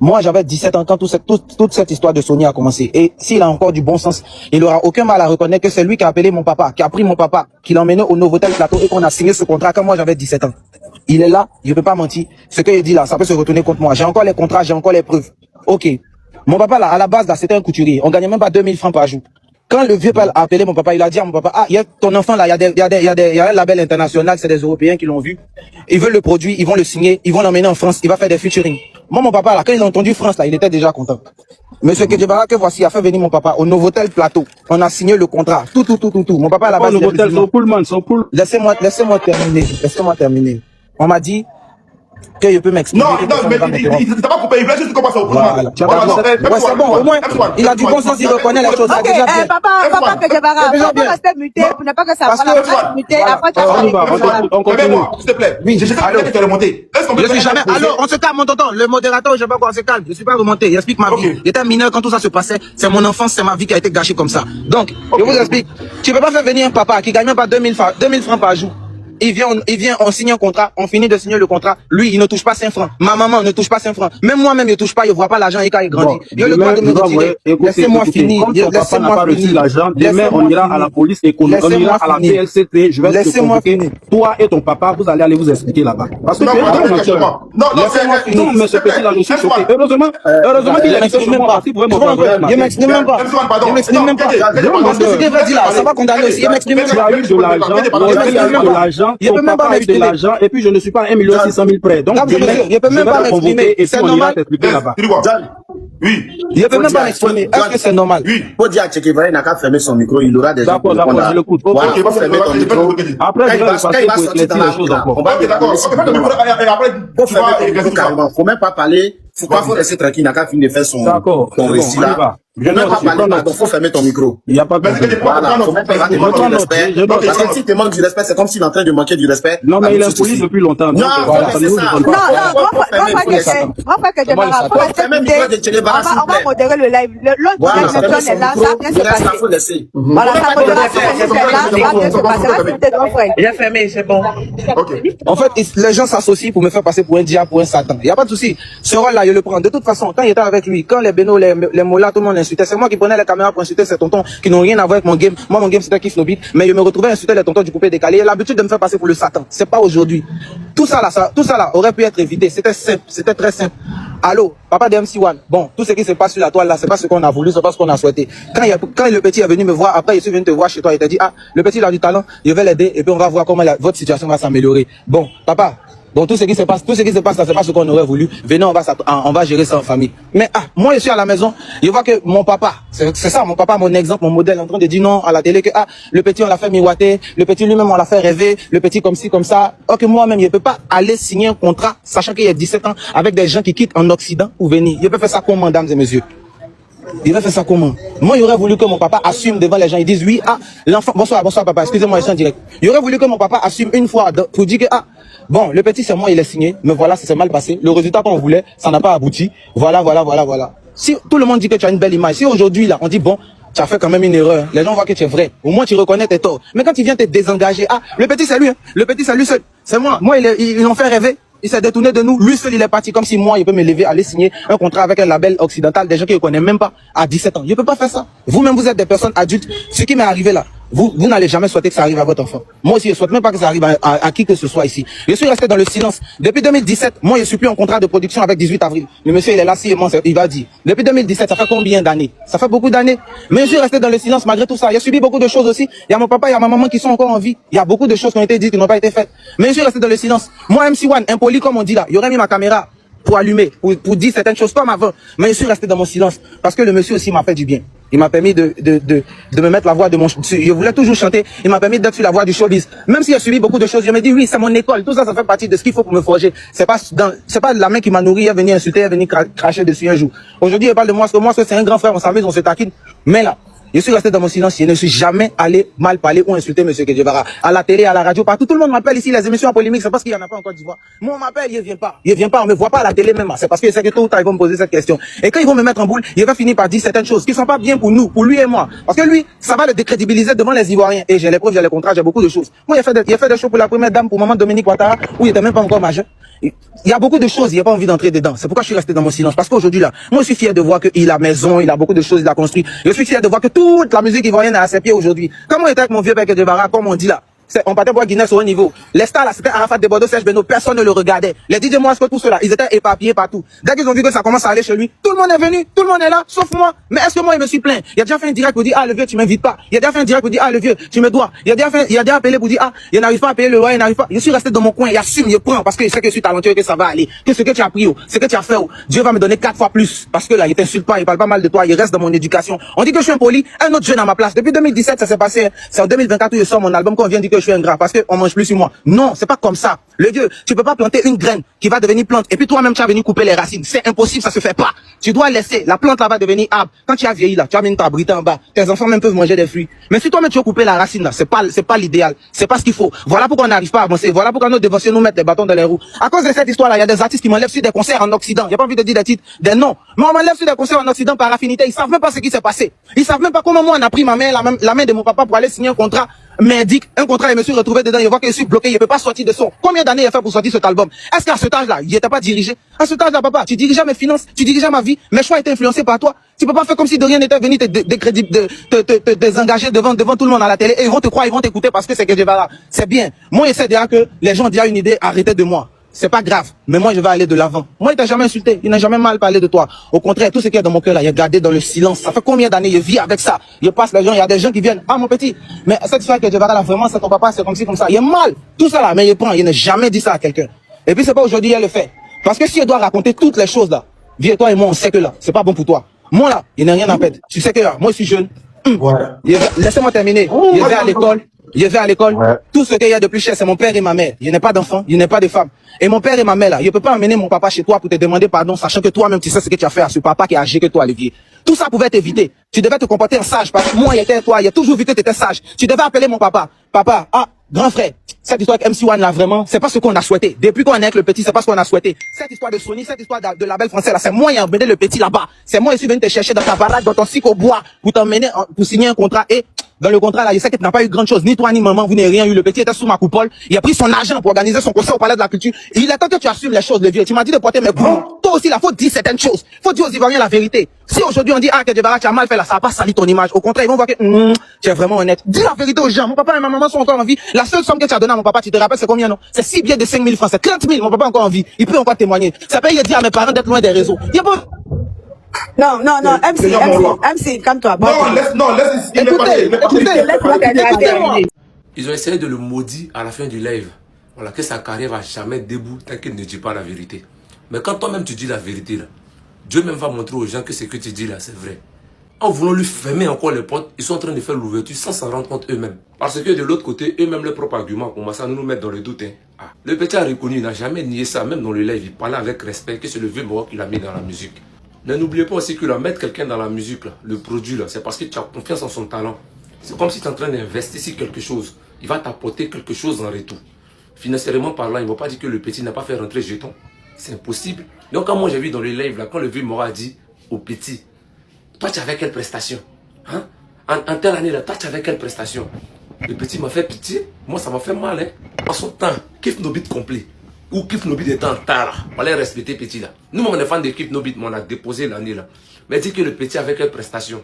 Moi, j'avais 17 ans quand toute cette histoire de Sony a commencé. Et s'il a encore du bon sens, il n'aura aucun mal à reconnaître que c'est lui qui a appelé mon papa, qui a pris mon papa, qui l'a emmené au Novotel Plateau et qu'on a signé ce contrat quand moi j'avais 17 ans. Il est là, il ne peut pas mentir. Ce qu'il dit là, ça peut se retourner contre moi. J'ai encore les contrats, j'ai encore les preuves. Ok. Mon papa là, à la base là, c'était un couturier. On gagnait même pas 2000 francs par jour. Quand le vieux père a appelé mon papa, il a dit à mon papa, ah, il y a ton enfant là, il y a un label international, c'est des Européens qui l'ont vu. Ils veulent le produit, ils vont le signer, ils vont l'emmener en France, il va faire des featuring. Moi, mon papa là, quand il a entendu France là, il était déjà content. Monsieur Kedjebara, que voici, a fait venir mon papa au Novotel Plateau. On a signé le contrat. Tout. Mon papa à la base. Novotel, son Pullman, son Pull. Laissez-moi terminer. On m'a dit que je peux m'expliquer. Non, mais il t'a pas coupé, il voulait juste qu'on passe au Pullman. Ouais, c'est bon, au moins, il a du bon sens, il reconnaît les choses. Ok, papa Kedjebara, on peut rester muté pour ne pas que ça va muté. Après, tu vas on continue. S'il te plaît. Oui, j'ai jamais dit que tu es remonté. Je suis jamais. Alors, on se calme, mon tonton. Le modérateur, je sais pas quoi, on se calme. Je suis pas remonté. Il explique ma vie. J'étais mineur quand tout ça se passait. C'est mon enfance, c'est ma vie qui a été gâchée comme ça. Donc, je vous explique. Tu peux pas faire venir un papa qui gagne même pas 2000 francs par jour. Il vient, on signe un contrat, on finit de signer le contrat. Lui, il ne touche pas 5 francs. Ma maman ne touche pas 5 francs. Même moi-même, je ne touche pas, je vois pas l'argent et quand il grandit. Il a le droit de me retirer. Laissez-moi finir. Laissez-moi finir. L'argent. Demain, on ira à la police et on ira à la PLCT. Je vais te convoquer. Toi et ton papa, vous allez aller vous expliquer là-bas. Parce que non, laissez-moi finir. Mais ce petit là, je suis choqué. Heureusement qu'il est même pas. Il m'exprime même pas. Il m'exprime même pas. Parce que ce qu'il veut dire là, ça va condamner aussi. Il m'exprime même pas. Il y a eu de l'argent. Ton papa a eu de l'argent et puis je ne suis pas à 1 600 000 près. Donc je peux même pas m'exprimer. C'est normal. Oui. Je peux même pas m'exprimer. Est-ce que c'est normal? Oui. Faut dire à Tchékévara, il n'a qu'à fermer son micro, il aura des gens. D'accord, je l'écoute. Voilà, il faut fermer ton micro. Après, je vais passer pour éclaircir les choses encore. On va faut fermer ton micro carrément. Faut même pas parler. Faut laisser tranquille, il n'a qu'à finir de faire son récit là. Je ne vais pas parler, pardon, faut fermer ton micro. Il n'y a pas de problème. Voilà, faut même pas te manquer du respect. Parce que si tu manques du respect, c'est comme s'il est en train de manquer du respect. Non, mais il est poli depuis longtemps. Non, c'est ça. On va modérer le live. L'autre personne est là, ça vient se passer. Voilà, sa modération est là, ça va bien se passer. Reste tes deux frères. Il a fermé, c'est bon. En fait, les gens s'associent pour me faire passer pour un diable, pour un satan. Il n'y a pas de souci. Ce rôle-là, je le prends. De toute façon, quand il était avec lui, quand les bénos, les mollahs, tout le monde l'insultait, c'est moi qui prenais la caméra pour insulter ces tontons qui n'ont rien à voir avec mon game. Moi, mon game, c'était Kiff Nobit, mais je me retrouvais à insulter les tontons du coupé décalé. Il a l'habitude de me faire passer pour le satan. C'est pas aujourd'hui. Tout ça là aurait pu être évité. C'était simple. C'était très simple. Allô, papa de MC1. Bon, tout ce qui se passe sur la toile là, c'est pas ce qu'on a voulu, c'est pas ce qu'on a souhaité. Quand le petit est venu me voir, après il est venu te voir chez toi, il t'a dit, ah, le petit il a du talent, je vais l'aider et puis on va voir comment votre situation va s'améliorer. Bon, papa. Bon, tout ce qui se passe là, c'est pas ce qu'on aurait voulu. Venez, on va gérer ça en famille. Mais, moi, je suis à la maison, je vois que mon papa, c'est ça, mon papa, mon exemple, mon modèle, en train de dire non à la télé que, le petit, on l'a fait miroiter, le petit lui-même, on l'a fait rêver, le petit comme ci, comme ça. Ok, moi-même, je peux pas aller signer un contrat, sachant qu'il y a 17 ans, avec des gens qui quittent en Occident pour venir. Je peux faire ça comment, mesdames et messieurs? Il va faire ça comment? Moi, j'aurais voulu que mon papa assume devant les gens. Ils disent oui, l'enfant, bonsoir papa, excusez-moi, je suis en direct. J'aurais voulu que mon papa assume une fois pour dire que, bon, le petit, c'est moi, il est signé, mais voilà, ça s'est mal passé. Le résultat qu'on voulait, ça n'a pas abouti. Voilà. Si tout le monde dit que tu as une belle image, si aujourd'hui, là, on dit bon, tu as fait quand même une erreur, les gens voient que tu es vrai. Au moins, tu reconnais tes torts. Mais quand tu viens te désengager, le petit, c'est lui, hein. Le petit, c'est lui seul. C'est moi. Moi, ils l'ont fait rêver. Il s'est détourné de nous. Lui seul, il est parti comme si moi, il peut me lever, aller signer un contrat avec un label occidental, des gens qui ne connaissent même pas à 17 ans. Je ne peux pas faire ça. Vous-même, vous êtes des personnes adultes. Ce qui m'est arrivé là, vous n'allez jamais souhaiter que ça arrive à votre enfant. Moi aussi, je ne souhaite même pas que ça arrive à qui que ce soit ici. Je suis resté dans le silence. Depuis 2017, moi, je suis plus en contrat de production avec 18 avril. Le monsieur, il est là, il va dire. Depuis 2017, ça fait combien d'années? Ça fait beaucoup d'années. Mais je suis resté dans le silence malgré tout ça. J'ai subi beaucoup de choses aussi. Il y a mon papa, il y a ma maman qui sont encore en vie. Il y a beaucoup de choses qui ont été dites, qui n'ont pas été faites. Mais je suis resté dans le silence. Moi, MC1, impoli comme on dit là, il aurait mis ma caméra pour allumer, pour dire certaines choses comme avant. Mais je suis resté dans mon silence. Parce que le monsieur aussi m'a fait du bien. Il m'a permis de me mettre la voix de mon... Je voulais toujours chanter. Il m'a permis d'être sur la voie du showbiz. Même si j'ai subi beaucoup de choses, je me dis oui, c'est mon école. Tout ça, ça fait partie de ce qu'il faut pour me forger. C'est pas la main qui m'a nourri, elle est venue insulter, elle est venue cracher dessus un jour. Aujourd'hui, elle parle de moi, parce que moi, c'est un grand frère, on s'amuse, on se taquine. Mais là, Je suis resté dans mon silence. Je ne suis jamais allé mal parler ou insulter M. Kedjebara. À la télé, à la radio, partout. Tout le monde m'appelle ici, les émissions en polémique. C'est parce qu'il n'y en a pas en Côte d'Ivoire. Moi, on m'appelle, il ne vient pas. Il vient pas, on me voit pas à la télé même. C'est parce que c'est que tôt ou tard, ils vont me poser cette question. Et quand ils vont me mettre en boule, il va finir par dire certaines choses qui ne sont pas bien pour nous, pour lui et moi. Parce que lui, ça va le décrédibiliser devant les Ivoiriens. Et j'ai les preuves, j'ai les contrats, j'ai beaucoup de choses. Moi, il a fait des choses pour la première dame, pour maman Dominique Ouattara, où il était même pas encore majeur. Il y a beaucoup de choses, il n'y a pas envie d'entrer dedans. C'est pourquoi je suis resté dans mon silence. Parce qu'aujourd'hui, là, moi, je suis fier de voir qu'il a maison, il a beaucoup de choses, il a construit. Je suis fier de voir que toute la musique ivoirienne est à ses pieds aujourd'hui. Comment était avec mon vieux père Kedjebara, comme on dit là? On partait voir Guinness au haut niveau. Les stars là, c'était Arafat de Bordeaux, Serge Beno, personne ne le regardait. Les DJ Moasco, tout cela, ils étaient éparpillés partout. Dès qu'ils ont vu que ça commence à aller chez lui, tout le monde est venu, tout le monde est là, sauf moi. Mais est-ce que moi, il me suis plaint? Il a déjà fait un direct pour dire, ah, le vieux, tu m'invites pas. Il a déjà fait un direct pour dire, ah, le vieux, tu me dois. Il a déjà appelé pour dire, ah, il n'arrive pas à payer le loyer, il n'arrive pas. Je suis resté dans mon coin, il assume, il prend, parce que je sais que je suis talentueux et que ça va aller. Que ce que tu as pris, ce que tu as fait, Dieu va me donner 4 fois plus. Parce que là, il t'insulte pas, il parle pas mal de toi, il reste dans mon éducation. On dit que je suis impoli, un autre jeune à ma place. Depuis 2017, ça s'est passé. C'est en 2024 où je sors mon album qu'on vient dire que je suis ingrat. Parce que on mange plus sur moi. Non, c'est pas comme ça. Le vieux, tu peux pas planter une graine qui va devenir plante et puis toi-même tu vas venir couper les racines. C'est impossible, ça se fait pas. Tu dois laisser, la plante là va devenir arbre. Quand tu as vieilli là, tu vas venir t'abriter en bas. Tes enfants même peuvent manger des fruits. Mais si toi-même tu veux couper la racine là, c'est pas l'idéal. C'est pas ce qu'il faut. Voilà pourquoi on n'arrive pas à avancer. Voilà pourquoi nos dévotions nous mettent des bâtons dans les roues. À cause de cette histoire là, il y a des artistes qui m'enlèvent sur des concerts en Occident. J'ai pas envie de dire des titres, des noms. Mais on m'enlève sur des concerts en Occident par affinité. Ils savent même pas ce qui s'est passé. Ils savent même pas comment moi on a pris ma main, la main de mon papa pour aller signer un contrat. Merdique, un contrat, je me suis retrouvé dedans, il voit que je suis bloqué, il peut pas sortir de son. Combien d'années il a fait pour sortir cet album? Est-ce qu'à cet âge-là, il n'était pas dirigé? À cet âge-là, papa, tu dirigeais mes finances, tu dirigeais ma vie, mes choix étaient influencés par toi. Tu peux pas faire comme si de rien n'était venu te désengager devant tout le monde à la télé et ils vont te croire, ils vont t'écouter parce que c'est Kedjebara. C'est bien. Moi, j'essaie déjà que les gens disent une idée, arrêtez de moi. C'est pas grave, mais moi je vais aller de l'avant. Moi il t'a jamais insulté, il n'a jamais mal parlé de toi. Au contraire, tout ce qui est dans mon cœur là, il est gardé dans le silence. Ça fait combien d'années je vis avec ça? Je passe les gens, il y a des gens qui viennent, ah mon petit, mais cette fois que Kedjebara là vraiment c'est ton papa, c'est comme ci comme ça. Il est mal, tout ça là, mais il prend, il n'a jamais dit ça à quelqu'un. Et puis c'est pas aujourd'hui il le fait. Parce que si il doit raconter toutes les choses là, viens toi et moi on sait que là, c'est pas bon pour toi. Moi là, il n'a rien à perdre. Tu sais que là, moi je suis jeune. Voilà. Laissez-moi terminer. Je vais à l'école. Je vais à l'école. Ouais. Tout ce qu'il y a de plus cher, c'est mon père et ma mère. Je n'ai pas d'enfant, je n'ai pas de femme. Et mon père et ma mère, là, je ne peux pas emmener mon papa chez toi pour te demander pardon, sachant que toi-même, tu sais ce que tu as fait à ce papa qui est âgé que toi, Olivier. Tout ça pouvait t'éviter. Tu devais te comporter en sage, parce que moi, il était toi, il a toujours vu que tu étais sage. Tu devais appeler mon papa. Papa, ah, grand frère, cette histoire avec MC1 là, vraiment, c'est pas ce qu'on a souhaité. Depuis qu'on est avec le petit, c'est pas ce qu'on a souhaité. Cette histoire de Sony, cette histoire de label français là, c'est moi qui ai emmené le petit là-bas. C'est moi qui suis venu te chercher dans ta baraque, dans ton cycle au bois, pour t'emmener, pour signer un contrat. Et dans le contrat là, je sais que tu n'as pas eu grand chose, ni toi ni maman, vous n'avez rien eu. Le petit était sous ma coupole. Il a pris son argent pour organiser son concert au Palais de la Culture. Et il attend que tu assumes les choses, le vieux. Tu m'as dit de porter mes coups. Toi aussi là, faut dire certaines choses. Faut dire aux Ivoiriens la vérité. Si aujourd'hui on dit ah Kedjebara, tu as mal fait là, ça va pas salir ton image. Au contraire, ils vont voir que tu es vraiment honnête. Dis la vérité aux gens. Mon papa et ma maman sont encore en vie. La seule somme que tu as donnée à mon papa, tu te rappelles, c'est combien non? C'est 6 billets de 5 000 francs. C'est 30 000. Mon papa est encore en vie. Il peut encore témoigner. Ça peut dire à mes parents d'être loin des réseaux. Il y a pas... Non, MC, calme-toi. Laisse, Écoutez. Ils ont essayé de le maudire à la fin du live. Voilà, que sa carrière va jamais debout tant qu'il ne dit pas la vérité. Mais quand toi-même tu dis la vérité, là, Dieu même va montrer aux gens que ce que tu dis là, c'est vrai. En voulant lui fermer encore les portes, ils sont en train de faire l'ouverture sans s'en rendre compte eux-mêmes. Parce que de l'autre côté, eux-mêmes, leurs propres arguments commencent à nous mettre dans le doute. Hein. Ah. Le petit a reconnu, il n'a jamais nié ça, même dans le live, il parlait avec respect, que c'est le vieux Maroc qu'il a mis dans la musique. Ne n'oubliez pas aussi que là, mettre quelqu'un dans la musique, là, le produit, là, c'est parce que tu as confiance en son talent. C'est comme si tu es en train d'investir sur quelque chose. Il va t'apporter quelque chose en retour. Financièrement parlant, il ne va pas dire que le petit n'a pas fait rentrer jeton. C'est impossible. Donc quand moi j'ai vu dans le live, là, quand le vieux Mora a dit au petit, toi tu avais quelle prestation, hein? En telle année là, toi tu avais quelle prestation? Le petit m'a fait pitié, moi ça m'a fait mal. Hein? En son temps, Kif Nobit complet. Ou Kif Nobit était en retard là. On allait respecter petit là. Nous on est fans de Kif Nobit, mais on a déposé l'année là. Mais dit que le petit avait quelle prestation?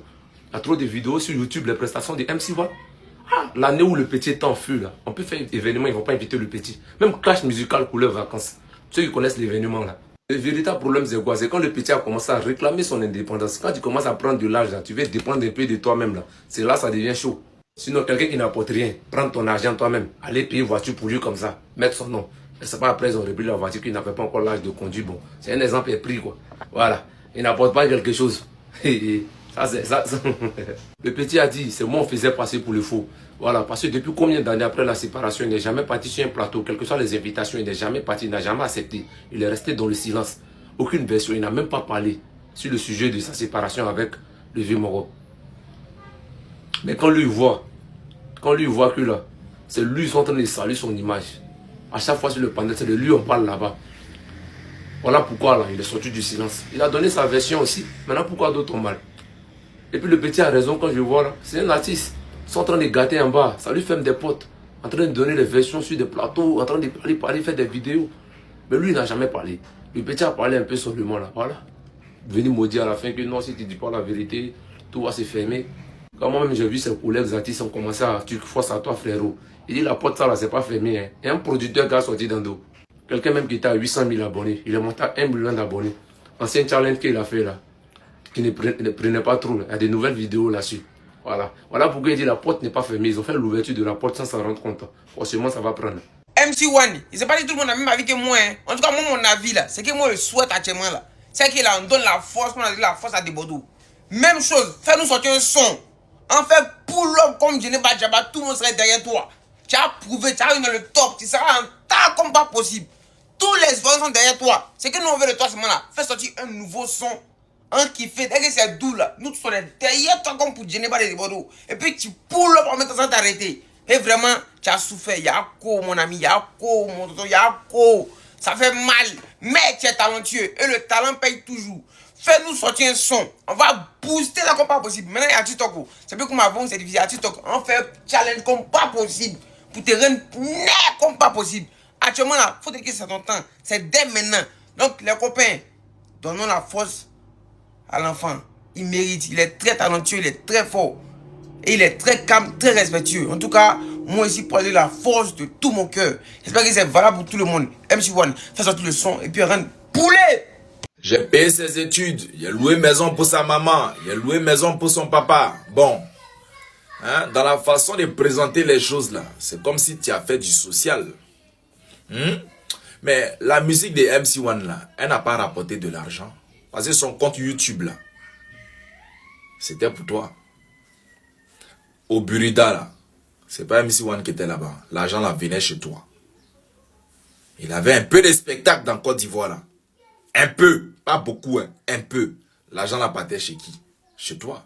Il y a trop de vidéos sur YouTube, les prestations de MC1. Ah, l'année où le petit est en feu là, on peut faire un événement, ils ne vont pas inviter le petit. Même clash musical couleur vacances. Ceux qui connaissent l'événement là. Le véritable problème c'est quoi? C'est quand le petit a commencé à réclamer son indépendance. Quand tu commences à prendre de l'âge là, tu veux dépendre un peu de toi-même là. C'est là ça devient chaud. Sinon quelqu'un qui n'apporte rien, prends ton argent toi-même, aller payer une voiture pour lui comme ça, mettre son nom. Et c'est pas après ils ont repris la voiture qu'il n'avait pas encore l'âge de conduire. Bon, c'est un exemple pris quoi. Voilà, il n'apporte pas quelque chose. Ça, c'est ça. Le petit a dit, c'est moi on faisait passer pour le faux. Voilà, parce que depuis combien d'années après la séparation, il n'est jamais parti sur un plateau, quelles que soient les invitations, il n'est jamais parti, il n'a jamais accepté. Il est resté dans le silence. Aucune version, il n'a même pas parlé sur le sujet de sa séparation avec le vieux Moro. Mais quand lui voit que là, c'est lui qui est en train de saluer son image. À chaque fois sur le panel, c'est de lui on parle là-bas. Voilà pourquoi là, il est sorti du silence. Il a donné sa version aussi. Maintenant, pourquoi d'autres ont mal? Et puis le petit a raison quand je vois là. C'est un artiste. Ils sont en train de gâter en bas. Ça lui fait des potes. En train de donner des versions sur des plateaux. En train de parler, faire des vidéos. Mais lui, il n'a jamais parlé. Le petit a parlé un peu seulement là. Voilà. Venir me dire à la fin que non, si tu ne dis pas la vérité, tout va se fermer. Quand moi-même j'ai vu ses collègues artistes ont commencé à tu forces à toi frérot. Il dit la porte ça là, c'est pas fermé. Hein. Et un producteur qui a sorti dans dos. Quelqu'un même qui était à 800 000 abonnés. Il est monté à 1 million d'abonnés. Ancien challenge qu'il a fait là. Qui ne prenait pas trop. Là. Il y a des nouvelles vidéos là-dessus. Voilà. Voilà pourquoi il dit la porte n'est pas fermée. Ils ont fait l'ouverture de la porte sans s'en rendre compte. Forcément, ça va prendre. MC1, il ne sait pas dit tout le monde a le même avis que moi. Hein. En tout cas, moi, mon avis là, c'est que moi, je souhaite actuellement là. C'est qu'il donne la force, on a dit la force à des Bordeaux. Même chose, fais-nous sortir un son. En fait, pull-up comme Djeneba Djaba, tout le monde serait derrière toi. Tu as prouvé, tu as eu dans le top, tu seras en tas comme pas possible. Tous les espoirs sont derrière toi. C'est que nous on veut de toi ce moment-là. Fais sortir un nouveau son. Un qui fait, dès que c'est doux là, nous sommes derrière toi comme pour Djeneba des Bordeaux. Et puis tu pull-up en même temps sans t'arrêter. Et vraiment, tu as souffert. Il y a quoi mon ami, il y a quoi mon tonton, il y a quoi. Ça fait mal, mais tu es talentueux et le talent paye toujours. Fais-nous sortir un son. On va booster ça comme pas possible. Maintenant, il y a TikTok. C'est plus comme avant, c'est divisé à TikTok. On fait challenge comme pas possible. Pour te rendre net comme pas possible. Actuellement, là, il faut que c'est ton temps. C'est dès maintenant. Donc, les copains, donnons la force à l'enfant. Il mérite. Il est très talentueux, il est très fort. Et il est très calme, très respectueux. En tout cas, moi ici, pour aller la force de tout mon cœur. J'espère que c'est valable pour tout le monde. MC1, fais sortir le son et puis rentre poulet. J'ai payé ses études, il a loué maison pour sa maman, il a loué maison pour son papa. Bon, hein, dans la façon de présenter les choses là, c'est comme si tu as fait du social. Mais la musique de MC1 là, elle n'a pas rapporté de l'argent. Parce que son compte YouTube là, c'était pour toi. Au Burida là, c'est pas MC1 qui était là-bas. L'argent là venait chez toi. Il avait un peu de spectacle dans Côte d'Ivoire là. Un peu, pas beaucoup, hein, un peu. L'argent là partait chez qui? Chez toi.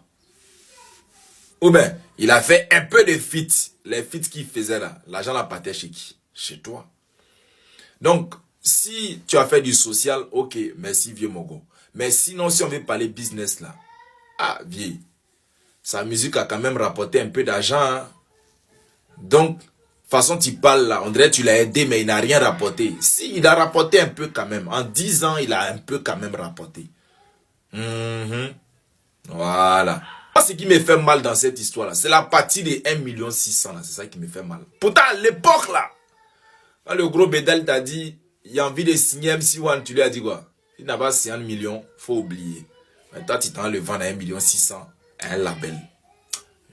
Ou bien, il a fait un peu de feats. Les feats qu'il faisait là, l'argent là partait chez qui? Chez toi. Donc, si tu as fait du social, ok, merci vieux Mogo. Mais sinon, si on veut parler business là, ah vieux, sa musique a quand même rapporté un peu d'argent. Hein? Donc, façon tu parles là, on dirait que tu l'as aidé, mais il n'a rien rapporté. Si, il a rapporté un peu quand même. En 10 ans, il a un peu quand même rapporté. Voilà. Ce qui me fait mal dans cette histoire là, c'est la partie des 1,6 million là, c'est ça qui me fait mal. Pourtant, à l'époque là, quand le gros Bédel t'a dit, il a envie de signer MC1, tu lui as dit quoi? Il n'a pas signé 1 million, faut oublier. Mais toi, tu t'en le vends à 1,6 million, un label.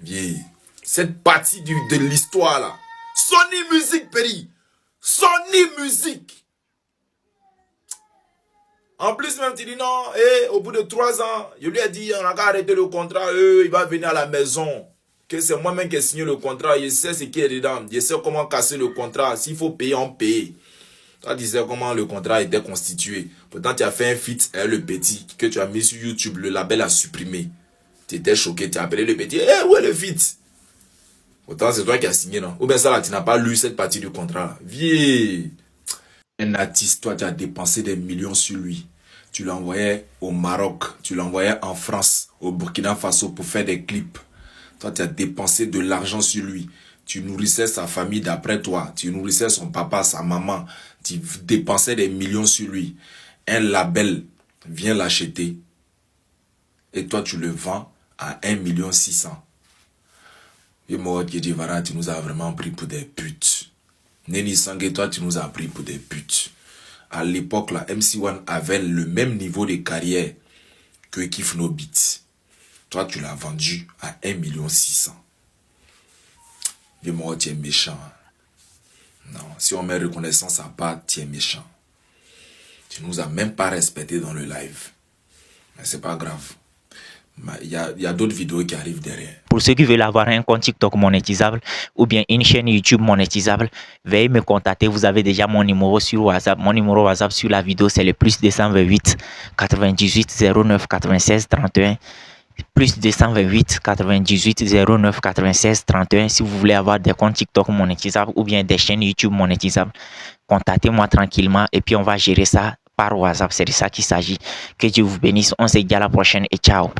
Vieille. Cette partie de l'histoire là, Sony Music, Péri. Sony Music. En plus, même, tu dis non, au bout de 3 ans, je lui ai dit, on a qu'à arrêter le contrat, il va venir à la maison. Que c'est moi-même qui ai signé le contrat, je sais ce qui est dedans, je sais comment casser le contrat. S'il faut payer, on paye. Toi, tu sais comment le contrat était constitué. Pourtant, tu as fait un feat, le petit, que tu as mis sur YouTube, le label a supprimé. Tu étais choqué, tu as appelé le petit, où est le feat? Pourtant, c'est toi qui as signé, non? Ou bien ça, là, tu n'as pas lu cette partie du contrat, là. Vieux. Un artiste, toi, tu as dépensé des millions sur lui. Tu l'envoyais au Maroc, tu l'envoyais en France, au Burkina Faso pour faire des clips. Toi, tu as dépensé de l'argent sur lui. Tu nourrissais sa famille d'après toi. Tu nourrissais son papa, sa maman. Tu dépensais des millions sur lui. Un label vient l'acheter. Et toi, tu le vends à 1,6 million. Et moi, qui dis, voilà, tu nous as vraiment pris pour des putes. Neni Sangue, toi, tu nous as pris pour des putes. À l'époque, là, MC1 avait le même niveau de carrière que Kif No Beat. Toi, tu l'as vendu à 1,6 million. Et moi, tu es méchant. Non, si on met reconnaissance à part, tu es méchant. Tu nous as même pas respecté dans le live. Mais c'est pas grave. Il y a d'autres vidéos qui arrivent derrière. Pour ceux qui veulent avoir un compte TikTok monétisable ou bien une chaîne YouTube monétisable, veuillez me contacter. Vous avez déjà mon numéro sur WhatsApp. Mon numéro WhatsApp sur la vidéo, c'est le +228 98 09 96 31. plus 228 98 09 96 31 si vous voulez avoir des comptes TikTok monétisables ou bien des chaînes YouTube monétisables. Contactez-moi tranquillement et puis on va gérer ça par WhatsApp. C'est de ça qu'il s'agit. Que Dieu vous bénisse. On se dit à la prochaine et ciao.